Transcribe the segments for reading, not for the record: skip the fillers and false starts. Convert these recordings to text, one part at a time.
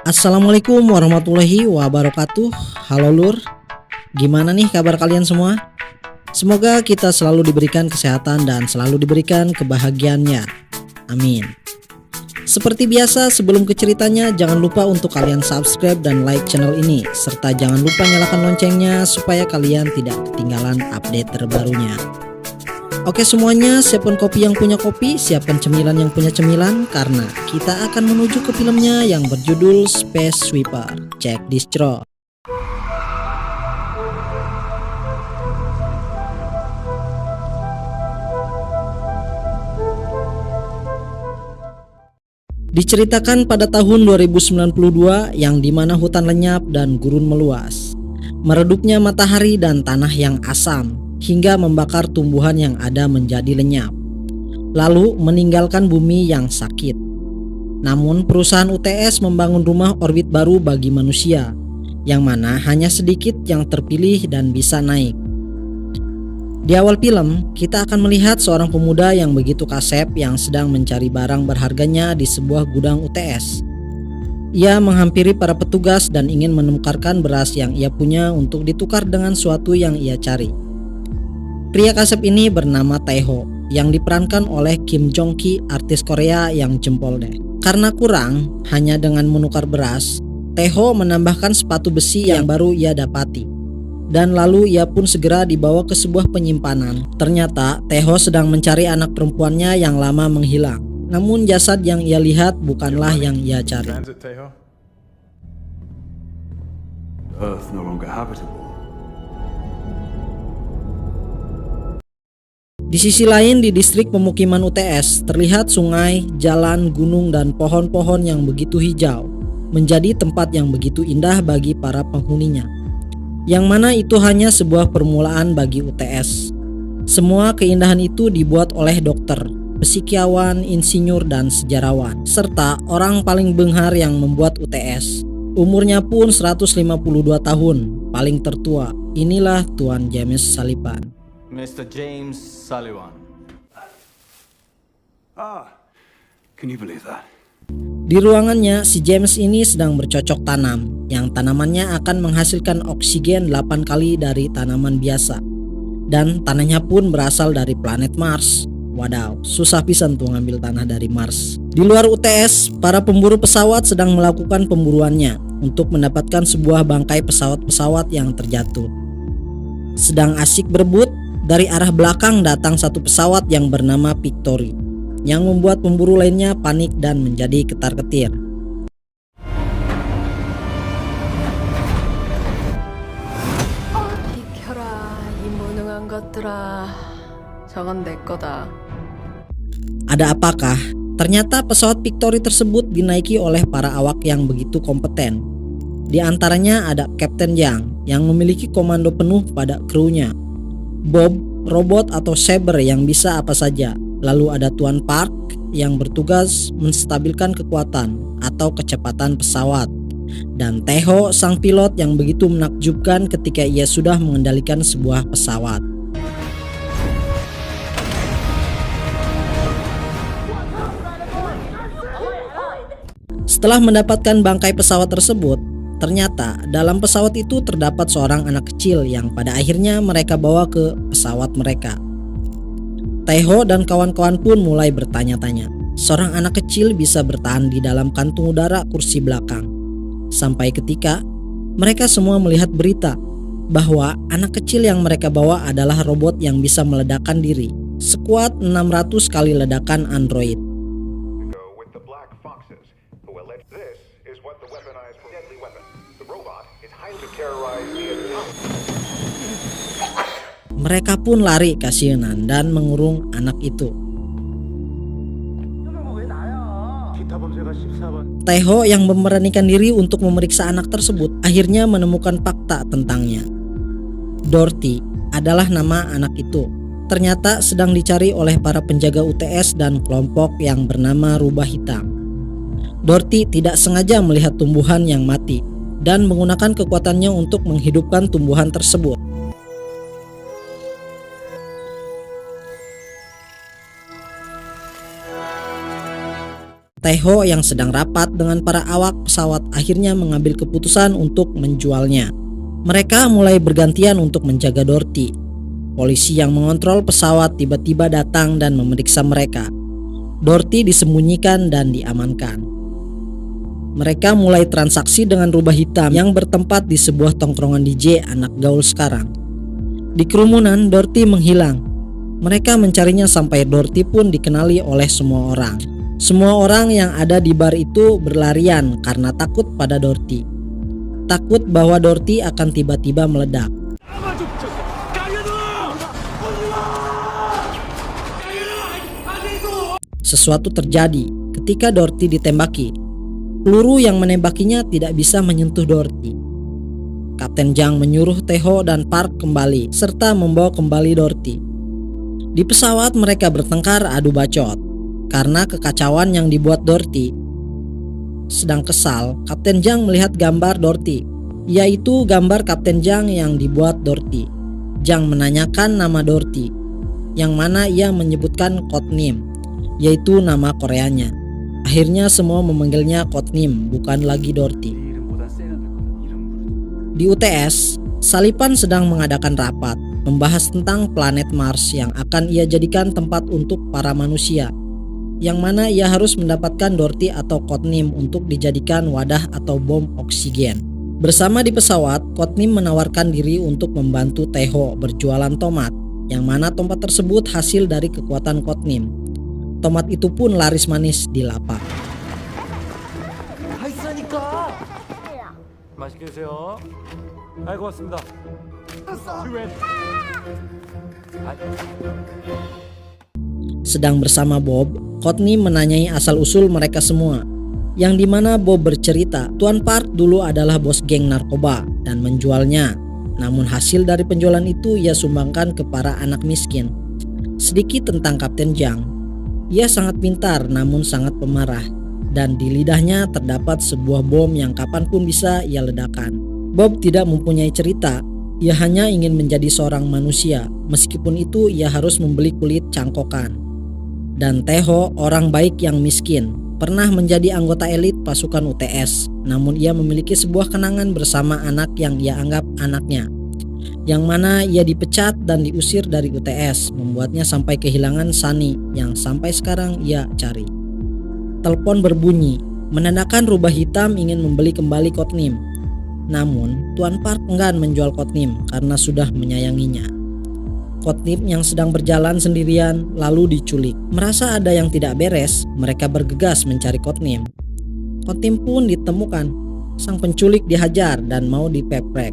Assalamualaikum warahmatullahi wabarakatuh. Halo Lur, gimana nih kabar kalian semua? Semoga kita selalu diberikan kesehatan dan selalu diberikan kebahagiaannya. Amin. Seperti biasa, sebelum ke ceritanya, jangan lupa untuk kalian subscribe dan like channel ini, serta jangan lupa nyalakan loncengnya supaya kalian tidak ketinggalan update terbarunya. Oke semuanya, siapkan kopi yang punya kopi, siapkan cemilan yang punya cemilan, karena kita akan menuju ke filmnya yang berjudul Space Sweeper. Check this draw. Diceritakan pada tahun 2092 yang dimana hutan lenyap dan gurun meluas, meredupnya matahari dan tanah yang asam hingga membakar tumbuhan yang ada menjadi lenyap, lalu meninggalkan bumi yang sakit. Namun perusahaan UTS membangun rumah orbit baru bagi manusia, yang mana hanya sedikit yang terpilih dan bisa naik. Di awal film, kita akan melihat seorang pemuda yang begitu kasep yang sedang mencari barang berharganya di sebuah gudang UTS. Ia menghampiri para petugas dan ingin menukarkan beras yang ia punya untuk ditukar dengan sesuatu yang ia cari. Pria kasep ini bernama Taeho yang diperankan oleh Kim Jong Ki, artis Korea yang jempol deh. Karena kurang hanya dengan menukar beras, Taeho menambahkan sepatu besi yang baru ia dapati. Dan lalu ia pun segera dibawa ke sebuah penyimpanan. Ternyata Taeho sedang mencari anak perempuannya yang lama menghilang. Namun jasad yang ia lihat bukanlah yang ia cari. Earth no longer habitable. Di sisi lain, di distrik pemukiman UTS terlihat sungai, jalan, gunung, dan pohon-pohon yang begitu hijau menjadi tempat yang begitu indah bagi para penghuninya, yang mana itu hanya sebuah permulaan bagi UTS. Semua keindahan itu dibuat oleh dokter, psikiawan, insinyur, dan sejarawan, serta orang paling benghar yang membuat UTS. Umurnya pun 152 tahun, paling tertua. Inilah Tuan James Sullivan. Mr. James Sullivan. Can you believe that? Di ruangannya, si James ini sedang bercocok tanam, yang tanamannya akan menghasilkan oksigen 8 kali dari tanaman biasa. Dan tanahnya pun berasal dari planet Mars. Wadaw, susah pisan tuh ngambil tanah dari Mars. Di luar UTS, para pemburu pesawat sedang melakukan pemburuannya untuk mendapatkan sebuah bangkai pesawat-pesawat yang terjatuh. Sedang asik berebut, dari arah belakang datang satu pesawat yang bernama Victory, yang membuat pemburu lainnya panik dan menjadi ketar-ketir. 비켜라 이 무능한 것들아 저건 내 거다. Ada apakah? Ternyata pesawat Victory tersebut dinaiki oleh para awak yang begitu kompeten. Di antaranya ada Kapten Yang yang memiliki komando penuh pada krunya, Bob, robot atau Saber yang bisa apa saja. Lalu ada Tuan Park yang bertugas menstabilkan kekuatan atau kecepatan pesawat. Dan Taeho, sang pilot yang begitu menakjubkan ketika ia sudah mengendalikan sebuah pesawat. Setelah mendapatkan bangkai pesawat tersebut, ternyata dalam pesawat itu terdapat seorang anak kecil yang pada akhirnya mereka bawa ke pesawat mereka. Taeho dan kawan-kawan pun mulai bertanya-tanya, seorang anak kecil bisa bertahan di dalam kantung udara kursi belakang. Sampai ketika mereka semua melihat berita bahwa anak kecil yang mereka bawa adalah robot yang bisa meledakkan diri sekuat 600 kali ledakan android. Mereka pun lari kasihanan dan mengurung anak itu. Taeho yang memberanikan diri untuk memeriksa anak tersebut akhirnya menemukan fakta tentangnya. Dorothy adalah nama anak itu. Ternyata sedang dicari oleh para penjaga UTS dan kelompok yang bernama Rubah Hitam. Dorothy tidak sengaja melihat tumbuhan yang mati dan menggunakan kekuatannya untuk menghidupkan tumbuhan tersebut. Taeho yang sedang rapat dengan para awak pesawat akhirnya mengambil keputusan untuk menjualnya. Mereka mulai bergantian untuk menjaga Dorothy. Polisi yang mengontrol pesawat tiba-tiba datang dan memeriksa mereka. Dorothy disembunyikan dan diamankan. Mereka mulai transaksi dengan rubah hitam yang bertempat di sebuah tongkrongan DJ anak gaul sekarang. Di kerumunan, Dorothy menghilang. Mereka mencarinya sampai Dorothy pun dikenali oleh semua orang. Semua orang yang ada di bar itu berlarian karena takut pada Dorothy. Takut bahwa Dorothy akan tiba-tiba meledak. Sesuatu terjadi ketika Dorothy ditembaki. Peluru yang menembakinya tidak bisa menyentuh Dorothy. Kapten Jang menyuruh Taeho dan Park kembali serta membawa kembali Dorothy. Di pesawat mereka bertengkar adu bacot karena kekacauan yang dibuat Dorothy. Sedang kesal, Kapten Jang melihat gambar Dorothy, yaitu gambar Kapten Jang yang dibuat Dorothy. Jang menanyakan nama Dorothy, yang mana ia menyebutkan codename, yaitu nama Koreanya. Akhirnya semua memanggilnya codename, bukan lagi Dorothy. Di UTS, Salipan sedang mengadakan rapat membahas tentang planet Mars yang akan ia jadikan tempat untuk para manusia, yang mana ia harus mendapatkan Dorothy atau codename untuk dijadikan wadah atau bom oksigen. Bersama di pesawat, codename menawarkan diri untuk membantu Taeho berjualan tomat, yang mana tomat tersebut hasil dari kekuatan codename. Tomat itu pun laris manis di lapak. 맛있게 드세요. 아이 고맙습니다. Sedang bersama Bob, codename menanyai asal-usul mereka semua, yang dimana Bob bercerita Tuan Park dulu adalah bos geng narkoba dan menjualnya. Namun hasil dari penjualan itu ia sumbangkan ke para anak miskin. Sedikit tentang Kapten Jang. Ia sangat pintar namun sangat pemarah, dan di lidahnya terdapat sebuah bom yang kapanpun bisa ia ledakan. Bob tidak mempunyai cerita, ia hanya ingin menjadi seorang manusia, meskipun itu ia harus membeli kulit cangkokan. Dan Taeho, orang baik yang miskin, pernah menjadi anggota elit pasukan UTS, namun ia memiliki sebuah kenangan bersama anak yang ia anggap anaknya, yang mana ia dipecat dan diusir dari UTS, membuatnya sampai kehilangan Sunny yang sampai sekarang ia cari. Telepon berbunyi, menandakan rubah hitam ingin membeli kembali codename. Namun, Tuan Park enggan menjual codename karena sudah menyayanginya. Codename yang sedang berjalan sendirian lalu diculik. Merasa ada yang tidak beres, mereka bergegas mencari codename. Codename pun ditemukan. Sang penculik dihajar dan mau dipeprek.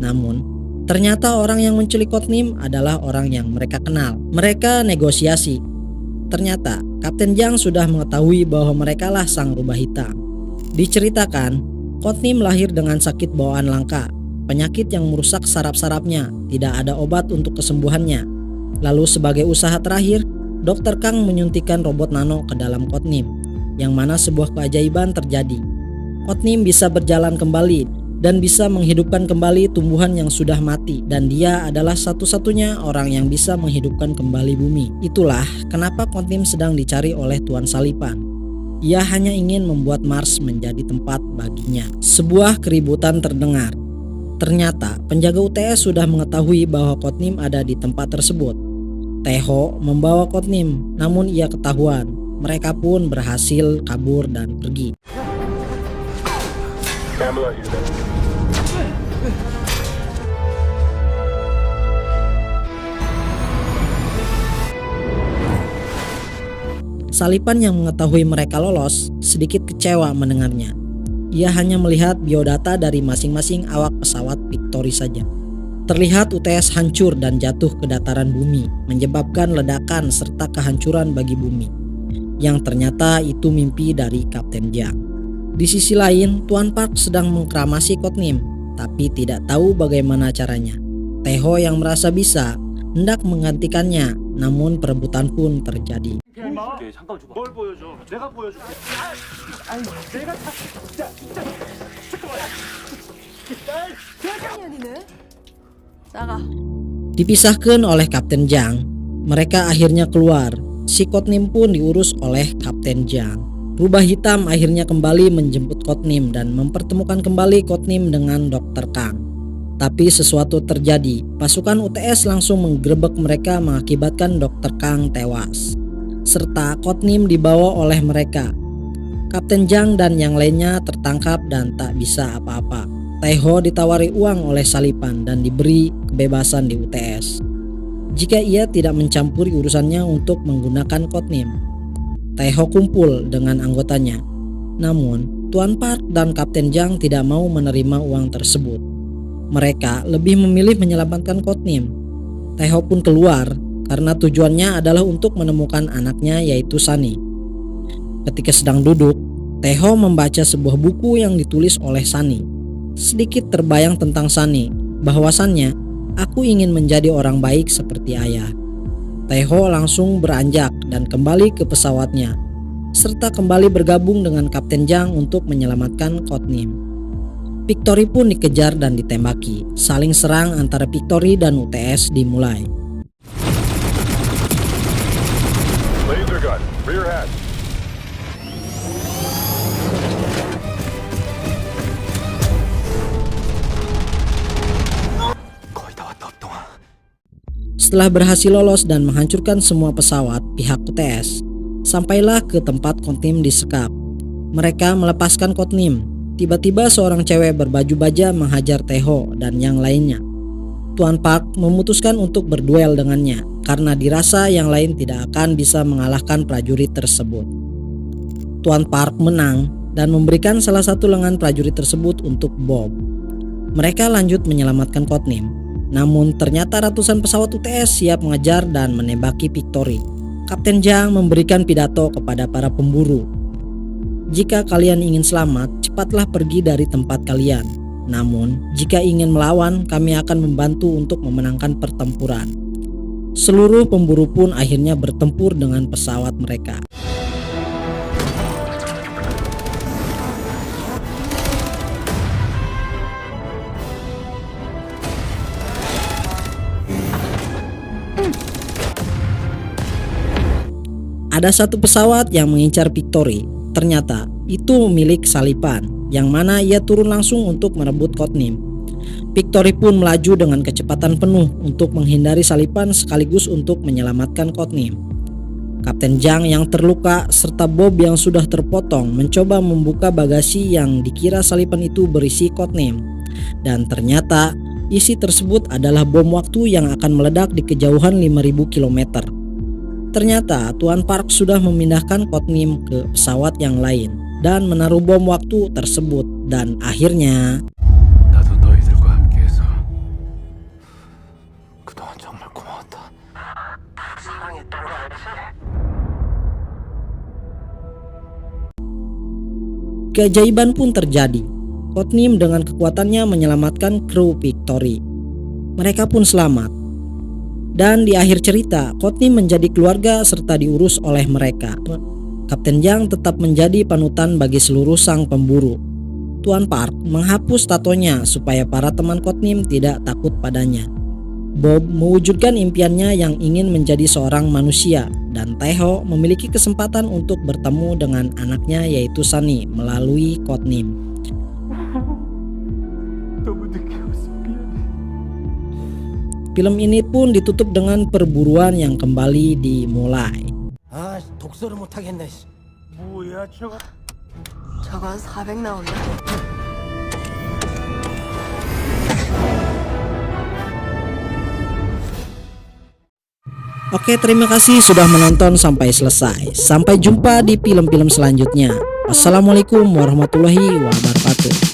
Namun, ternyata orang yang menculik codename adalah orang yang mereka kenal. Mereka negosiasi. Ternyata, Kapten Jang sudah mengetahui bahwa merekalah sang rubah hitam. Diceritakan, codename lahir dengan sakit bawaan langka, penyakit yang merusak saraf-sarafnya, tidak ada obat untuk kesembuhannya. Lalu sebagai usaha terakhir, Dr. Kang menyuntikkan robot nano ke dalam codename, yang mana sebuah keajaiban terjadi. Codename bisa berjalan kembali dan bisa menghidupkan kembali tumbuhan yang sudah mati, dan dia adalah satu-satunya orang yang bisa menghidupkan kembali bumi. Itulah kenapa codename sedang dicari oleh Tuan Salipan. Ia hanya ingin membuat Mars menjadi tempat baginya. Sebuah keributan terdengar. Ternyata penjaga UTS sudah mengetahui bahwa codename ada di tempat tersebut. Taeho membawa codename, namun ia ketahuan. Mereka pun berhasil kabur dan pergi. Salipan yang mengetahui mereka lolos sedikit kecewa mendengarnya. Ia hanya melihat biodata dari masing-masing awak pesawat Victory saja. Terlihat UTS hancur dan jatuh ke dataran bumi, menyebabkan ledakan serta kehancuran bagi bumi, yang ternyata itu mimpi dari Kapten Jang. Di sisi lain, Tuan Park sedang mengkramasi codename, tapi tidak tahu bagaimana caranya. Taeho yang merasa bisa hendak menggantikannya, namun perebutan pun terjadi. 잠깐 줘봐. 뭘 보여줘? 내가 보여줄게. 아니, 내가 다 진짜 잠깐만. 세상이 아니네. 싸가. Dipisahkan oleh Kapten Jang, mereka akhirnya keluar. Si Kotnim pun diurus oleh Kapten Jang. Rubah hitam akhirnya kembali menjemput Kotnim dan mempertemukan kembali Kotnim dengan Dr. Kang. Tapi sesuatu terjadi. Pasukan UTS langsung menggerebek mereka mengakibatkan Dr. Kang tewas. Serta Kotnim dibawa oleh mereka. Kapten Jang dan yang lainnya tertangkap dan tak bisa apa-apa. Taeho ditawari uang oleh Salipan dan diberi kebebasan di UTS jika ia tidak mencampuri urusannya untuk menggunakan Kotnim. Taeho kumpul dengan anggotanya. Namun, Tuan Park dan Kapten Jang tidak mau menerima uang tersebut. Mereka lebih memilih menyelamatkan Kotnim. Taeho pun keluar karena tujuannya adalah untuk menemukan anaknya yaitu Sunny. Ketika sedang duduk, Taeho membaca sebuah buku yang ditulis oleh Sunny. Sedikit terbayang tentang Sunny, bahwasannya aku ingin menjadi orang baik seperti ayah. Taeho langsung beranjak dan kembali ke pesawatnya, serta kembali bergabung dengan Kapten Jang untuk menyelamatkan Kotnim. Victory pun dikejar dan ditembaki. Saling serang antara Victory dan UTS dimulai. Laser gun, rear hatch. Setelah berhasil lolos dan menghancurkan semua pesawat pihak UTS, sampailah ke tempat Kotnim disekap. Mereka melepaskan Kotnim. Tiba-tiba seorang cewek berbaju baja menghajar Taeho dan yang lainnya. Tuan Park memutuskan untuk berduel dengannya karena dirasa yang lain tidak akan bisa mengalahkan prajurit tersebut. Tuan Park menang dan memberikan salah satu lengan prajurit tersebut untuk Bob. Mereka lanjut menyelamatkan Kotnim. Namun ternyata ratusan pesawat UTS siap mengejar dan menembaki Victory. Kapten Jang memberikan pidato kepada para pemburu. Jika kalian ingin selamat, cepatlah pergi dari tempat kalian. Namun, jika ingin melawan, kami akan membantu untuk memenangkan pertempuran. Seluruh pemburu pun akhirnya bertempur dengan pesawat mereka. Ada satu pesawat yang mengincar Victory. Ternyata itu milik Salipan, yang mana ia turun langsung untuk merebut Kotnim. Victory pun melaju dengan kecepatan penuh untuk menghindari Salipan sekaligus untuk menyelamatkan Kotnim. Kapten Jang yang terluka serta Bob yang sudah terpotong mencoba membuka bagasi yang dikira Salipan itu berisi Kotnim. Dan ternyata isi tersebut adalah bom waktu yang akan meledak di kejauhan 5.000 km. Ternyata Tuan Park sudah memindahkan Kotnim ke pesawat yang lain dan menaruh bom waktu tersebut dan akhirnya 나도 너희들과 함께해서 그동안 정말 고마웠다. 사랑했던 거 알지? keajaiban pun terjadi. Kotnim dengan kekuatannya menyelamatkan kru Victory. Mereka pun selamat. Dan di akhir cerita, Kotnim menjadi keluarga serta diurus oleh mereka. Kapten Jang tetap menjadi panutan bagi seluruh sang pemburu. Tuan Park menghapus tatonya supaya para teman Kotnim tidak takut padanya. Bob mewujudkan impiannya yang ingin menjadi seorang manusia, dan Taeho memiliki kesempatan untuk bertemu dengan anaknya yaitu Sunny melalui Kotnim. 너무 늦게 왔어. Film ini pun ditutup dengan perburuan yang kembali dimulai. 독서를 못하겠네. 뭐야 저거? 저건 400 나온다. Oke, terima kasih sudah menonton sampai selesai. Sampai jumpa di film-film selanjutnya. Wassalamualaikum warahmatullahi wabarakatuh.